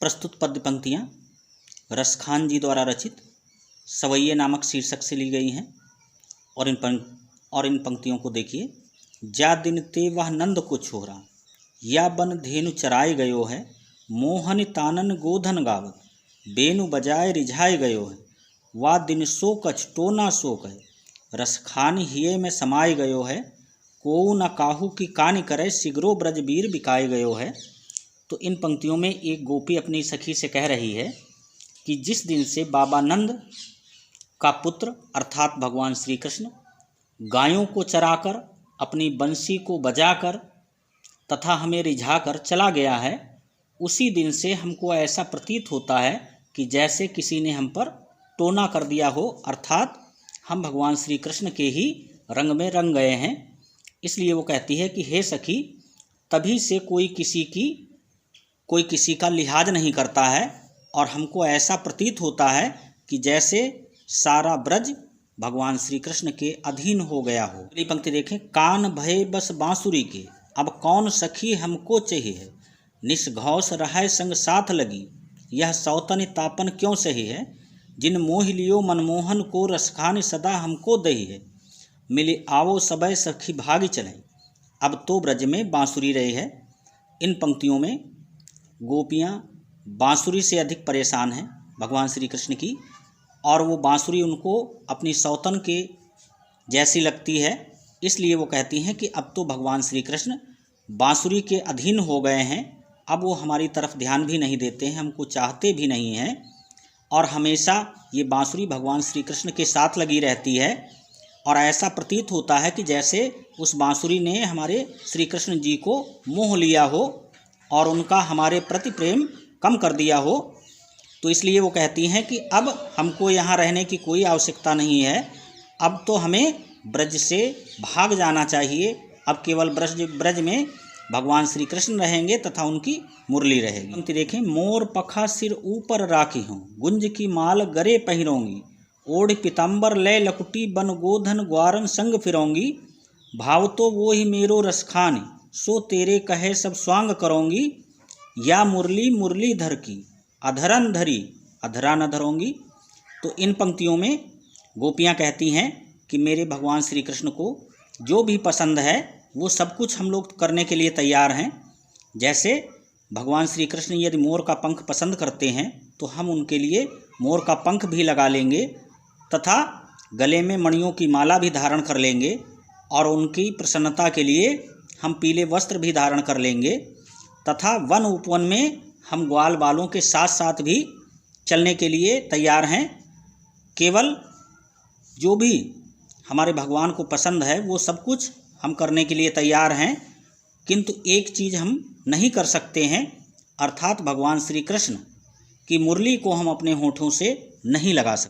प्रस्तुत पद्य पंक्तियाँ रसखान जी द्वारा रचित सवैये नामक शीर्षक से ली गई हैं और इन पंक्तियों को देखिए। जा दिन ते वह नंद को छोरा, या बन धेनु चराए गयो है। मोहन तानन गोधन गावत, बेनु बजाए रिझाए गयो है। वा दिन सो कछ टोना सो कहे, रसखान हिये में समाये गयो है। कोउ न काहू की कानि करे, सिगरो ब्रजबीर बिकाए गयो है। तो इन पंक्तियों में एक गोपी अपनी सखी से कह रही है कि जिस दिन से बाबा नंद का पुत्र अर्थात भगवान श्री कृष्ण गायों को चराकर अपनी बंसी को बजाकर तथा हमें रिझाकर चला गया है, उसी दिन से हमको ऐसा प्रतीत होता है कि जैसे किसी ने हम पर टोना कर दिया हो, अर्थात हम भगवान श्री कृष्ण के ही रंग में रंग गए हैं। इसलिए वो कहती है कि हे सखी, तभी से कोई किसी का लिहाज नहीं करता है और हमको ऐसा प्रतीत होता है कि जैसे सारा ब्रज भगवान श्री कृष्ण के अधीन हो गया हो। अगली पंक्ति देखें। कान भय बस बांसुरी के, अब कौन सखी हमको चाहिए। निष्घौष रहाय संग साथ लगी, यह सौतन तापन क्यों सही है। जिन मोह लियो मनमोहन को, रसखान सदा हमको दही है। मिले आवो सबय सखी भागी चलें, अब तो ब्रज में बांसुरी रही है। इन पंक्तियों में गोपियाँ बांसुरी से अधिक परेशान हैं भगवान श्री कृष्ण की, और वो बांसुरी उनको अपनी सौतन के जैसी लगती है। इसलिए वो कहती हैं कि अब तो भगवान श्री कृष्ण बांसुरी के अधीन हो गए हैं, अब वो हमारी तरफ ध्यान भी नहीं देते हैं, हमको चाहते भी नहीं हैं, और हमेशा ये बांसुरी भगवान श्री कृष्ण के साथ लगी रहती है। और ऐसा प्रतीत होता है कि जैसे उस बांसुरी ने हमारे श्री कृष्ण जी को मोह लिया हो और उनका हमारे प्रति प्रेम कम कर दिया हो। तो इसलिए वो कहती हैं कि अब हमको यहाँ रहने की कोई आवश्यकता नहीं है, अब तो हमें ब्रज से भाग जाना चाहिए। अब केवल ब्रज में भगवान श्री कृष्ण रहेंगे तथा उनकी मुरली रहेगी। तो देखें। मोर पखा सिर ऊपर राखी हूँ, गुंज की माल गरे पहिरोंगी। ओढ़ पितंबर लय लकुटी, बन गोधन ग्वारन संग फिरोंगी। भाव तो वो ही मेरो रसखान, सो तेरे कहे सब स्वांग करोंगी। या मुरली मुरलीधर की, अधरन धरी अधरा न धरोंगी। तो इन पंक्तियों में गोपियाँ कहती हैं कि मेरे भगवान श्री कृष्ण को जो भी पसंद है वो सब कुछ हम लोग करने के लिए तैयार हैं। जैसे भगवान श्री कृष्ण यदि मोर का पंख पसंद करते हैं तो हम उनके लिए मोर का पंख भी लगा लेंगे तथा गले में मणियों की माला भी धारण कर लेंगे, और उनकी प्रसन्नता के लिए हम पीले वस्त्र भी धारण कर लेंगे तथा वन उपवन में हम ग्वाल बालों के साथ साथ भी चलने के लिए तैयार हैं। केवल जो भी हमारे भगवान को पसंद है वो सब कुछ हम करने के लिए तैयार हैं, किंतु एक चीज़ हम नहीं कर सकते हैं, अर्थात भगवान श्री कृष्ण की मुरली को हम अपने होठों से नहीं लगा सकते।